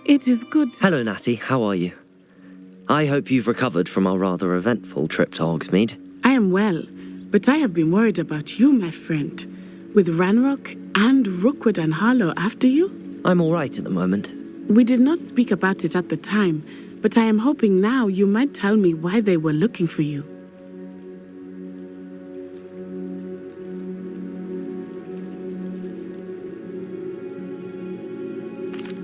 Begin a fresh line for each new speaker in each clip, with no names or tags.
It is good.
Hello, Natty. How are you? I hope you've recovered from our rather eventful trip to Hogsmeade.
I am well, but I have been worried about you, my friend. With Ranrock and Rookwood and Harlow after you?
I'm all right at the moment.
We did not speak about it at the time, but I am hoping now you might tell me why they were looking for you.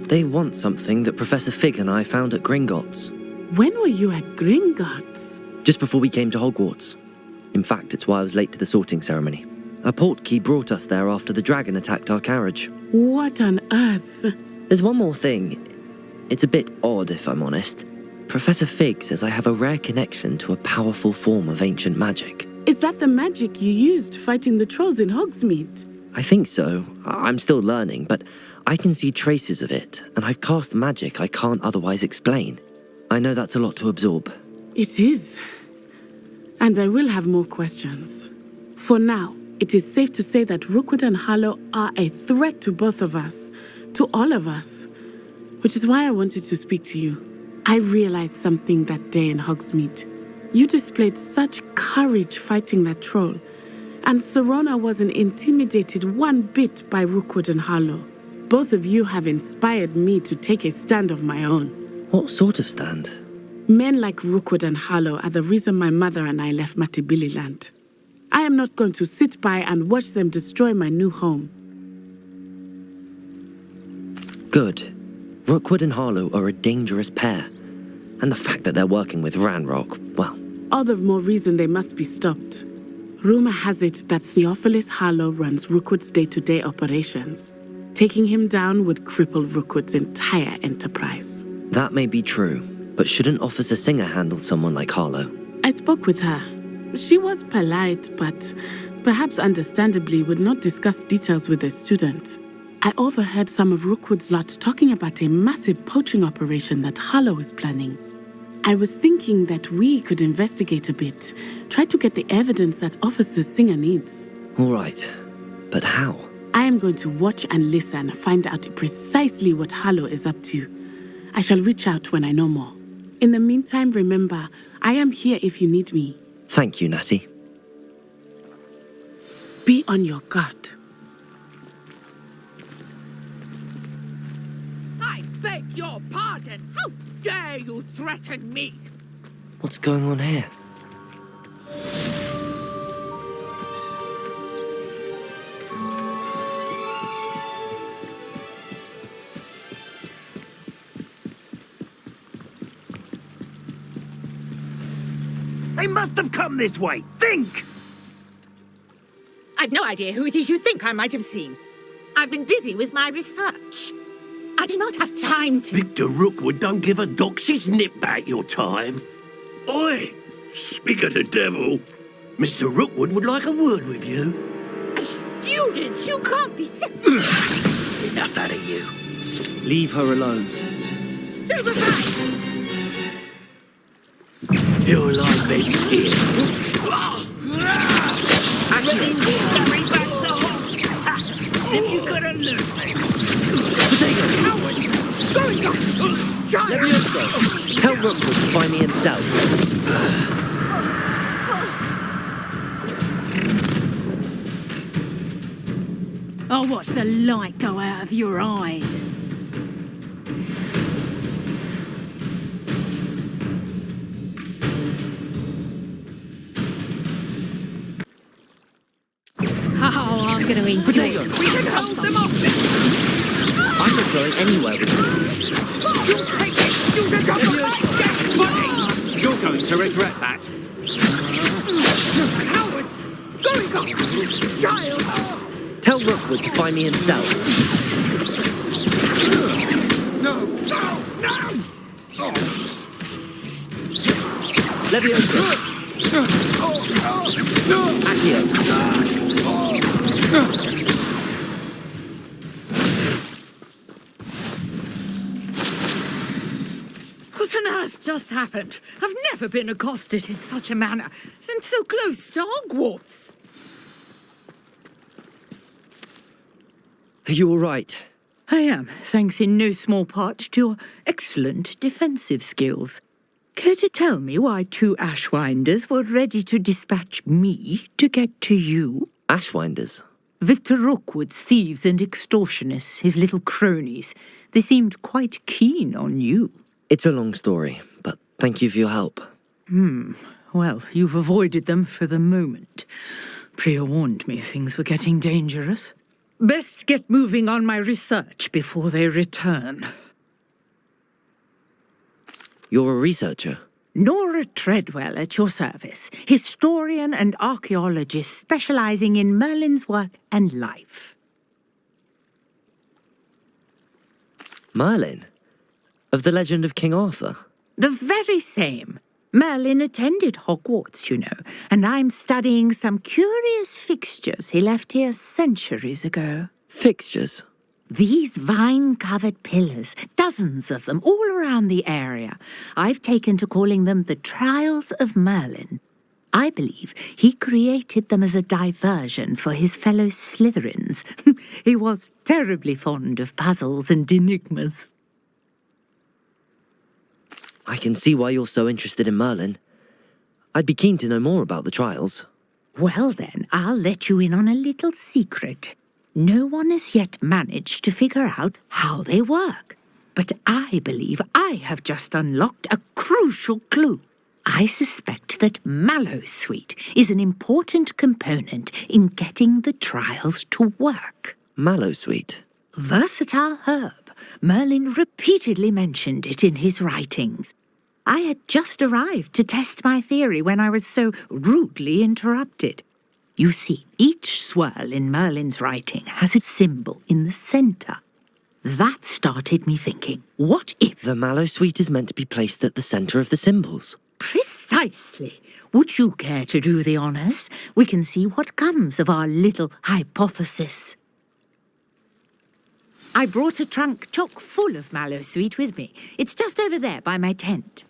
They want something that Professor Fig and I found at Gringotts.
When were you at Gringotts?
Just before we came to Hogwarts. In fact, it's why I was late to the sorting ceremony. A portkey brought us there after the dragon attacked our carriage.
What on earth?
There's one more thing. It's a bit odd, if I'm honest. Professor Fig says I have a rare connection to a powerful form of ancient magic.
Is that the magic you used fighting the trolls in Hogsmeade?
I think so. I'm still learning, but I can see traces of it, and I've cast magic I can't otherwise explain. I know that's a lot to absorb.
It is. And I will have more questions. For now, it is safe to say that Rookwood and Harlow are a threat to both of us, to all of us, which is why I wanted to speak to you. I realized something that day in Hogsmeade. You displayed such courage fighting that troll, and Serona wasn't intimidated one bit by Rookwood and Harlow. Both of you have inspired me to take a stand of my own.
What sort of stand?
Men like Rookwood and Harlow are the reason my mother and I left Matabeleland. I am not going to sit by and watch them destroy my new home.
Good. Rookwood and Harlow are a dangerous pair. And the fact that they're working with Ranrock, well...
All the more reason they must be stopped. Rumor has it that Theophilus Harlow runs Rookwood's day-to-day operations. Taking him down would cripple Rookwood's entire enterprise.
That may be true, but shouldn't Officer Singer handle someone like Harlow?
I spoke with her. She was polite, but perhaps understandably would not discuss details with a student. I overheard some of Rookwood's lot talking about a massive poaching operation that Harlow is planning. I was thinking that we could investigate a bit, try to get the evidence that Officer Singer needs.
All right, but how?
I am going to watch and listen, find out precisely what Harlow is up to. I shall reach out when I know more. In the meantime, remember, I am here if you need me.
Thank you, Natty.
Be on your guard.
I beg your pardon. How dare you threaten me?
What's going on here?
They must have come this way. Think!
I've no idea who it is you think I might have seen. I've been busy with my research. I do not have time to...
Victor Rookwood don't give a doxy's nip back your time. Oi! Speak of the devil. Mr. Rookwood would like a word with you.
A student? You can't be...
Enough out of you.
Leave her alone.
Stand aside!
Your life ends here.
I'm ready to carry back to home.
As if you couldn't lose me.
Going on! Giant!
Levioso, tell Rookwood to find me himself.
I'll watch the light go out of your eyes. Oh, I'm going to enjoy
Potato.
it.
We can hold them off!
I'm not going anywhere with you.
You take this student off of my dead body!
You're going to regret that.
Cowards! Going on! Child!
Tell Rookwood to find me himself.
No! No! No!
Levioso. Accio.
What on earth just happened? I've never been accosted in such a manner, and so close to Hogwarts.
Are you all right?
I am, thanks in no small part to your excellent defensive skills. Care to tell me why 2 Ashwinders were ready to dispatch me to get to you?
Ashwinders?
Victor Rookwood's thieves and extortionists, his little cronies. They seemed quite keen on you.
It's a long story, but thank you for your help.
Well, you've avoided them for the moment. Priya warned me things were getting dangerous. Best get moving on my research before they return.
You're a researcher?
Nora Treadwell at your service, historian and archaeologist specializing in Merlin's work and life.
Merlin? Of the legend of King Arthur?
The very same. Merlin attended Hogwarts, you know, and I'm studying some curious fixtures he left here centuries ago.
Fixtures?
These vine-covered pillars, dozens of them, all around the area. I've taken to calling them the Trials of Merlin. I believe he created them as a diversion for his fellow Slytherins. He was terribly fond of puzzles and enigmas.
I can see why you're so interested in Merlin. I'd be keen to know more about the trials.
Well then, I'll let you in on a little secret. No one has yet managed to figure out how they work. But I believe I have just unlocked a crucial clue. I suspect that mallowsweet is an important component in getting the trials to work.
Mallowsweet?
Versatile herb. Merlin repeatedly mentioned it in his writings. I had just arrived to test my theory when I was so rudely interrupted. You see, each swirl in Merlin's writing has a symbol in the centre. That started me thinking, what if...
The mallowsweet is meant to be placed at the centre of the symbols.
Precisely. Would you care to do the honours? We can see what comes of our little hypothesis. I brought a trunk chock full of mallowsweet with me. It's just over there by my tent.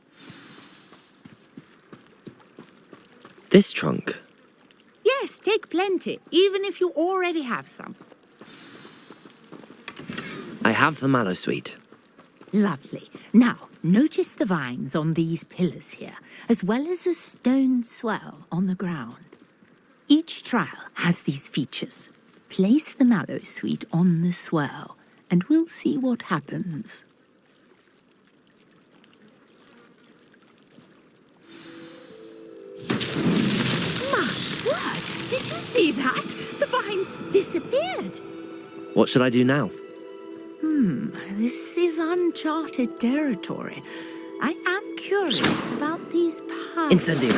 This trunk?
Yes, take plenty, even if you already have some.
I have the mallowsweet.
Lovely. Now, notice the vines on these pillars here, as well as a stone swell on the ground. Each trial has these features. Place the mallowsweet on the swell, and we'll see what happens. My word! Did you see that? The vines disappeared.
What should I do now?
This is uncharted territory. I am curious about these pies.
Incendio.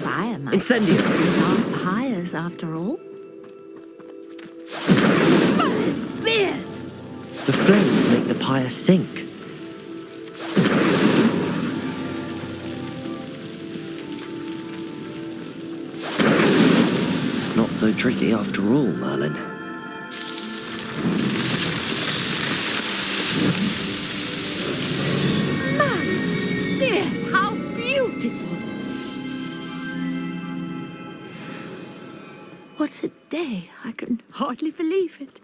Fire, my
Incendio.
These aren't pyres, after all. It's beard!
The flames make the pyre sink. Not so tricky after all, Merlin.
Beard, how beautiful! What a day. I can hardly believe it.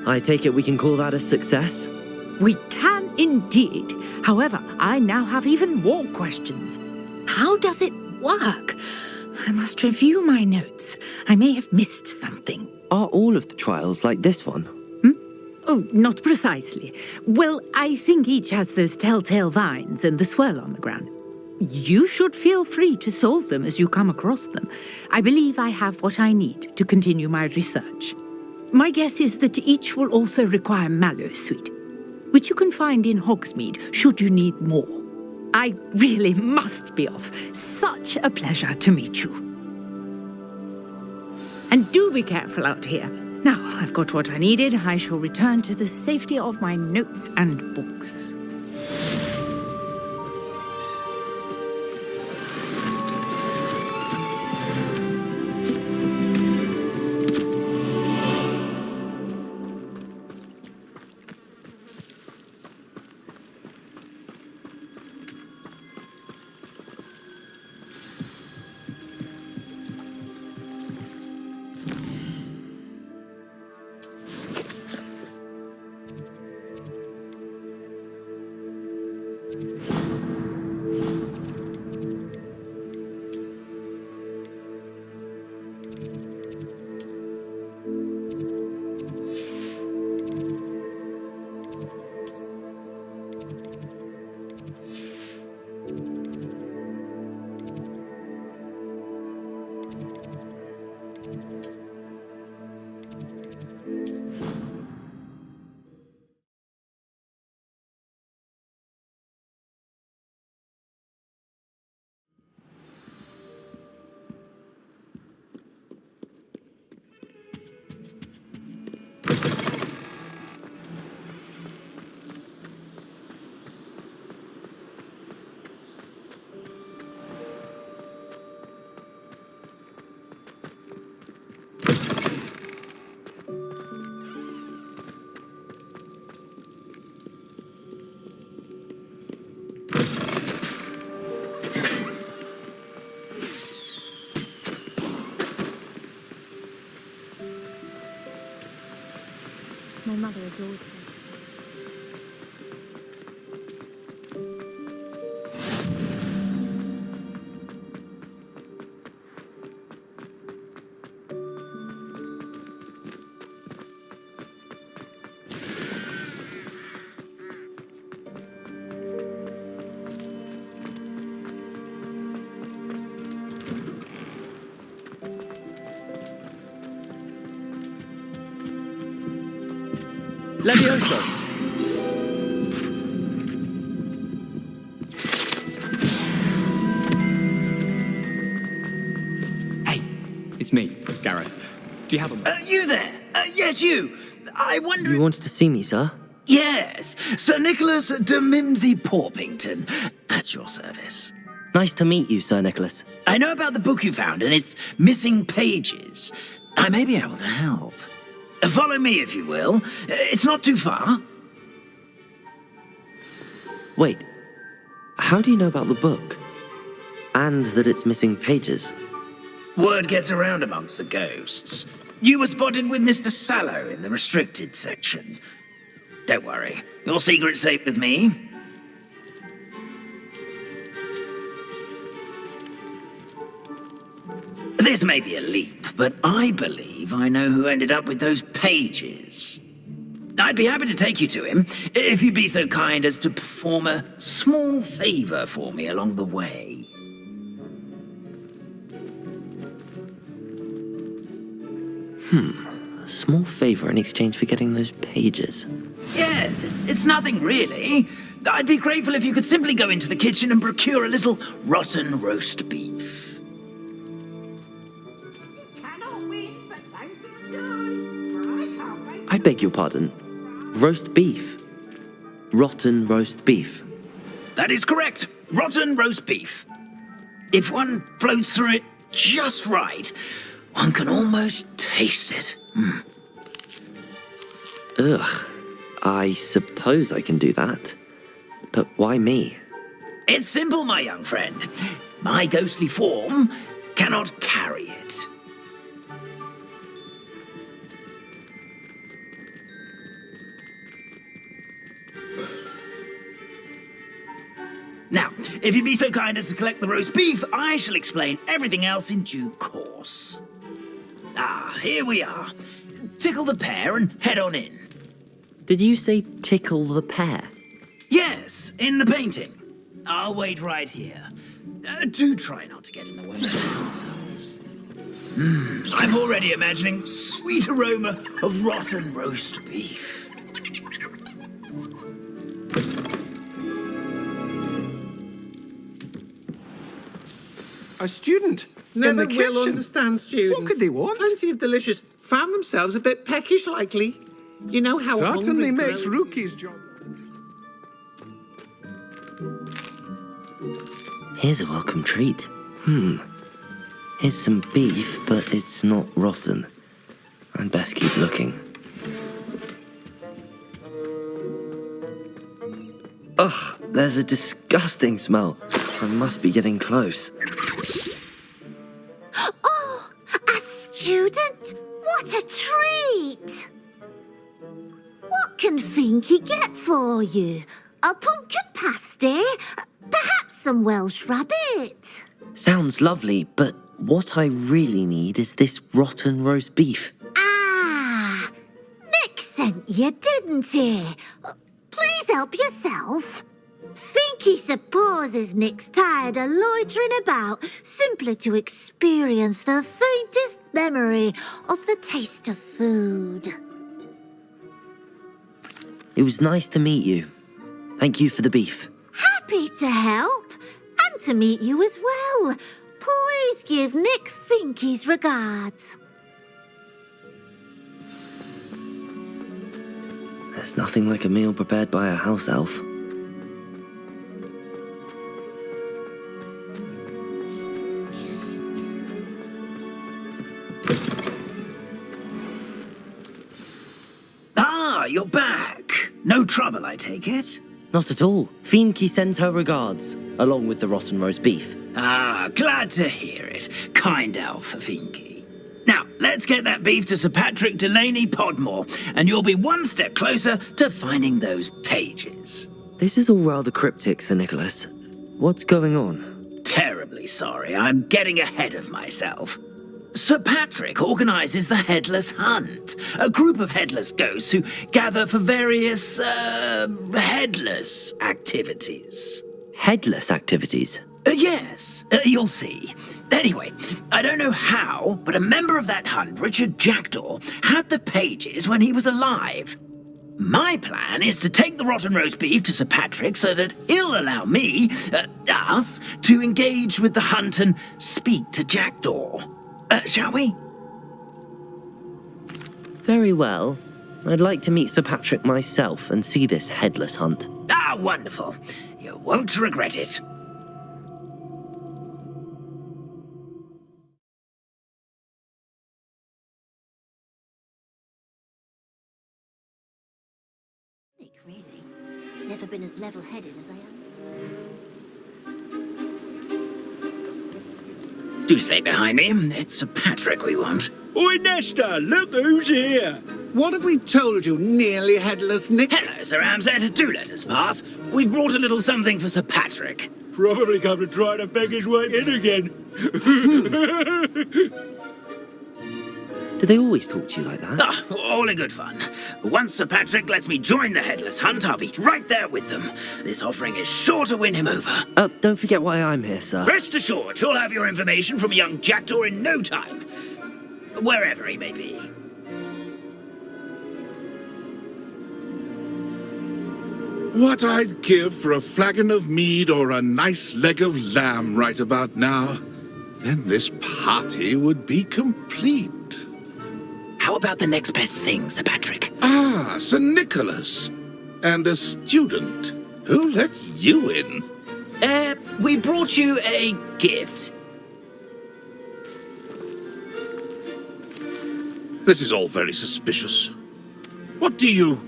I take it we can call that a success?
We can indeed. However, I now have even more questions. How does it work? I must review my notes. I may have missed something.
Are all of the trials like this one?
Oh, not precisely. Well, I think each has those telltale vines and the swirl on the ground. You should feel free to solve them as you come across them. I believe I have what I need to continue my research. My guess is that each will also require mallowsweet. which you can find in Hogsmeade should you need more. I really must be off. Such a pleasure to meet you. And do be careful out here. Now I've got what I needed. I shall return to the safety of my notes and books.
My mother adored her.
Levioso!
Hey, it's me, Gareth. Do you have a...
You there? Yes, you. I wonder...
You wanted to see me, sir?
Yes, Sir Nicholas de Mimsy Porpington, at your service.
Nice to meet you, Sir Nicholas.
I know about the book you found and its missing pages. I may be able to help. Follow me, if you will. It's not too far.
Wait, how do you know about the book? And that it's missing pages?
Word gets around amongst the ghosts. You were spotted with Mr. Sallow in the restricted section. Don't worry, your secret's safe with me. This may be a leap, but I believe I know who ended up with those pages. I'd be happy to take you to him, if you'd be so kind as to perform a small favor for me along the way.
A small favor in exchange for getting those pages.
Yes, it's nothing really. I'd be grateful if you could simply go into the kitchen and procure a little rotten roast beef.
I beg your pardon. Roast beef. Rotten roast beef.
That is correct. Rotten roast beef. If one floats through it just right, one can almost taste it.
Ugh. I suppose I can do that. But why me?
It's simple, my young friend. My ghostly form cannot carry it. Now, if you'd be so kind as to collect the roast beef, I shall explain everything else in due course. Ah, here we are. Tickle the pear and head on in.
Did you say tickle the pear?
Yes, in the painting. I'll wait right here. Do try not to get in the way of yourselves. I'm already imagining the sweet aroma of rotten roast beef.
A student.
Never
in the
will
kitchen.
understand students.
What could they want?
Plenty of delicious. Found themselves a bit peckish, likely. You know how
Certainly
hungry
makes
growing-
Rookie's job.
Here's a welcome treat. Here's some beef, but it's not rotten. I'd best keep looking. Ugh, there's a disgusting smell. I must be getting close.
Oh, a student? What a treat! What can Finky get for you? A pumpkin pasty? Perhaps some Welsh rabbit?
Sounds lovely, but what I really need is this rotten roast beef.
Ah, Nick sent you, didn't he? Please help yourself. Finky supposes Nick's tired of loitering about simply to experience the faintest memory of the taste of food.
It was nice to meet you. Thank you for the beef.
Happy to help, and to meet you as well. Please give Nick Finky's regards.
There's nothing like a meal prepared by a house elf.
Ah, you're back. No trouble, I take it?
Not at all. Fienke sends her regards, along with the rotten roast beef.
Ah, glad to hear it. Kind elf, Finky. Now, let's get that beef to Sir Patrick Delaney Podmore, and you'll be one step closer to finding those pages.
This is all rather cryptic, Sir Nicholas. What's going on?
Terribly sorry, I'm getting ahead of myself. Sir Patrick organises the Headless Hunt, a group of headless ghosts who gather for various, headless activities.
Headless activities?
Yes, you'll see. Anyway, I don't know how, but a member of that hunt, Richard Jackdaw, had the pages when he was alive. My plan is to take the rotten roast beef to Sir Patrick so that he'll allow me, us, to engage with the hunt and speak to Jackdaw. Shall we?
Very well. I'd like to meet Sir Patrick myself and see this headless hunt.
Ah, wonderful. You won't regret it.
Nick, really? Never been as level-headed as I am.
Do stay behind me. It's Sir Patrick we want.
Oi, Nesta, look who's here.
What have we told you, nearly headless Nick?
Hello, Sir Ramsed. Do let us pass. We've brought a little something for Sir Patrick.
Probably come to try to beg his way in again.
Do they always talk to you like that?
Ah, all in good fun. Once Sir Patrick lets me join the Headless Hunt, I'll be right there with them. This offering is sure to win him over.
Don't forget why I'm here, sir.
Rest assured, you'll have your information from young Jackdaw in no time. Wherever he may be.
What I'd give for a flagon of mead or a nice leg of lamb right about now. Then this party would be complete.
How about the next best thing, Sir Patrick?
Ah, Sir Nicholas. And a student. Who let you in?
We brought you a gift.
This is all very suspicious. What do you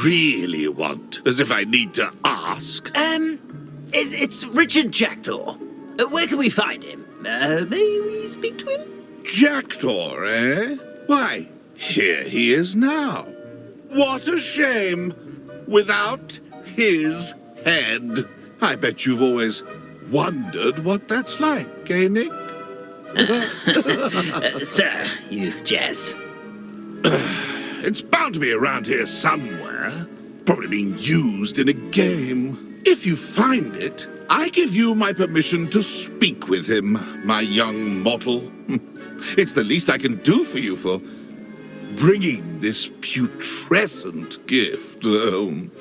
really want? As if I need to ask.
It's Richard Jackdaw. Where can we find him? May we speak to him?
Jackdaw, eh? Why, here he is now. What a shame. Without his head. I bet you've always wondered what that's like, eh, Nick?
Sir, you jest.
It's bound to be around here somewhere. Probably being used in a game. If you find it, I give you my permission to speak with him, my young mortal. It's the least I can do for you for bringing this putrescent gift home.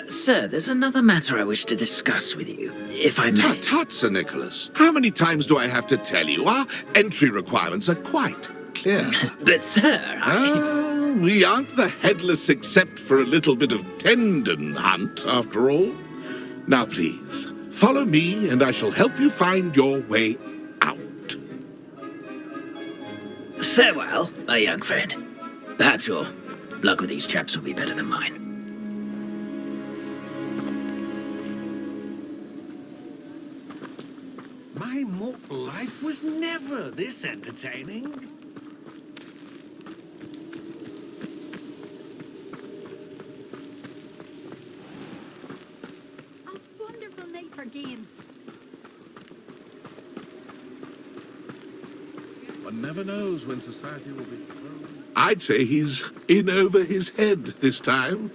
Sir, there's another matter I wish to discuss with you, if I may.
Tut, tut, Sir Nicholas. How many times do I have to tell you? Our entry requirements are quite clear.
But, sir,
We aren't the headless except for a little bit of tendon hunt, after all. Now, please, follow me and I shall help you find your way out.
Farewell, my young friend. Perhaps your luck with these chaps will be better than mine.
My mortal life was never this entertaining.
A wonderful night for games.
One never knows when society will be... I'd say he's in over his head this time.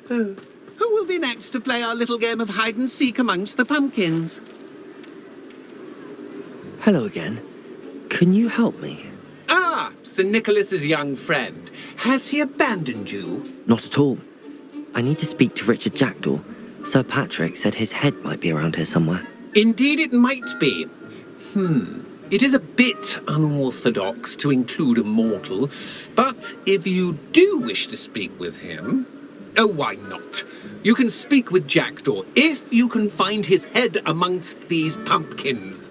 Who will be next to play our little game of hide-and-seek amongst the pumpkins?
Hello again. Can you help me?
Ah, Sir Nicholas's young friend. Has he abandoned you?
Not at all. I need to speak to Richard Jackdaw. Sir Patrick said his head might be around here somewhere.
Indeed it might be. It is a bit unorthodox to include a mortal, but if you do wish to speak with him... Oh, why not? You can speak with Jackdaw if you can find his head amongst these pumpkins.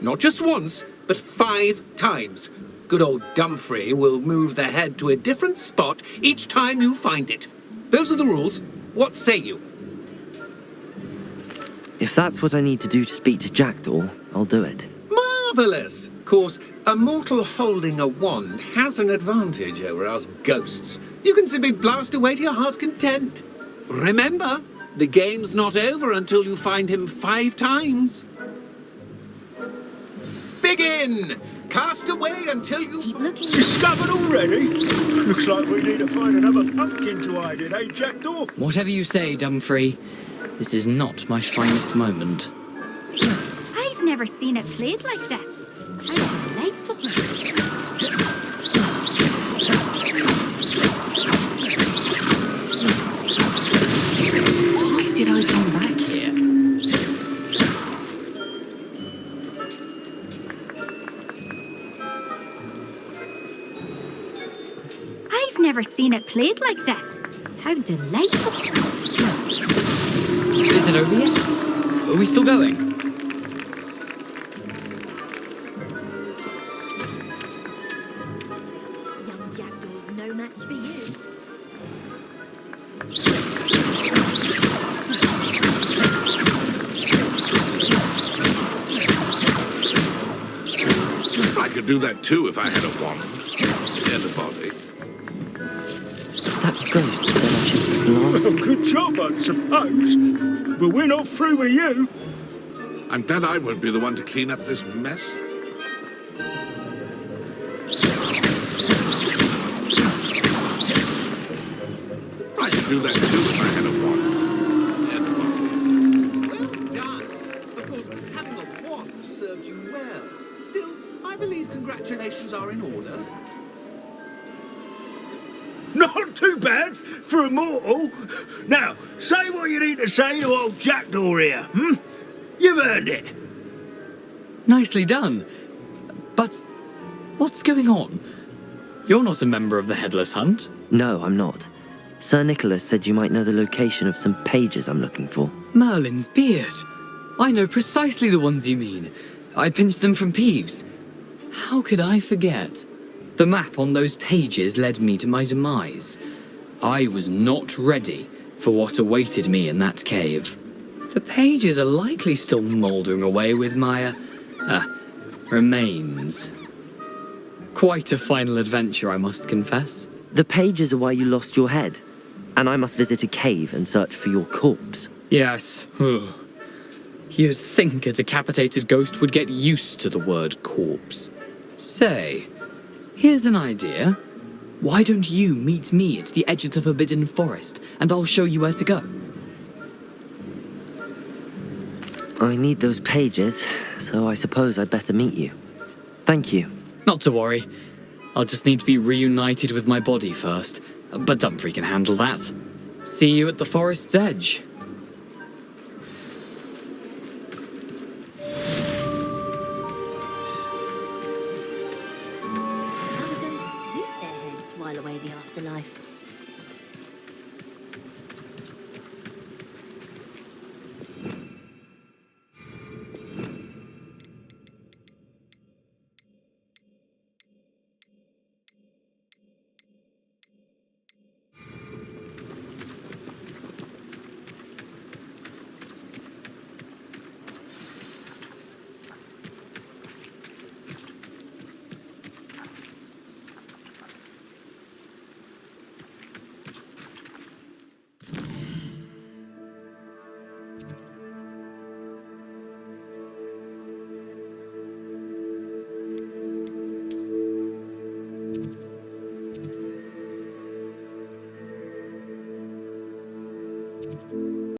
Not just once, but 5 times. Good old Dumfrey will move the head to a different spot each time you find it. Those are the rules. What say you?
If that's what I need to do to speak to Jackdaw, I'll do it.
Marvellous! Of course, a mortal holding a wand has an advantage over us ghosts. You can simply blast away to your heart's content. Remember, the game's not over until you find him 5 times. Begin! Cast away until you...
Discovered already? Looks like we need to find another pumpkin to hide in, eh, Jackdaw?
Whatever you say, Dumfrey. This is not my finest moment.
I've never seen it played like this. How delightful.
Why did I come back here?
I've never seen it played like this. How delightful.
Is it over yet? Are we still going?
Young Jackdaw's no match for you.
I could do that too if I had a wand. And a body.
That ghost said I should blast...
Well, good job, I suppose. But we're not through with you.
I'm glad I won't be the one to clean up this mess. I could do that too if I had a wand. And a body.
Well done. Of course, having a wand served you well. Still, I believe congratulations are in order.
Not too bad for a mortal. Now, say what you need to say to old Jackdaw here, You've earned it.
Nicely done. But what's going on? You're not a member of the Headless Hunt.
No, I'm not. Sir Nicholas said you might know the location of some pages I'm looking for.
Merlin's beard. I know precisely the ones you mean. I pinched them from Peeves. How could I forget? The map on those pages led me to my demise. I was not ready for what awaited me in that cave. The pages are likely still mouldering away with my, remains. Quite a final adventure, I must confess.
The pages are why you lost your head, and I must visit a cave and search for your corpse.
Yes. You'd think a decapitated ghost would get used to the word corpse. Say, here's an idea. Why don't you meet me at the edge of the Forbidden Forest, and I'll show you where to go?
I need those pages, so I suppose I'd better meet you. Thank you.
Not to worry. I'll just need to be reunited with my body first. But Dumfrey can handle that. See you at the forest's edge.
How are we going to use their heads while away the afterlife?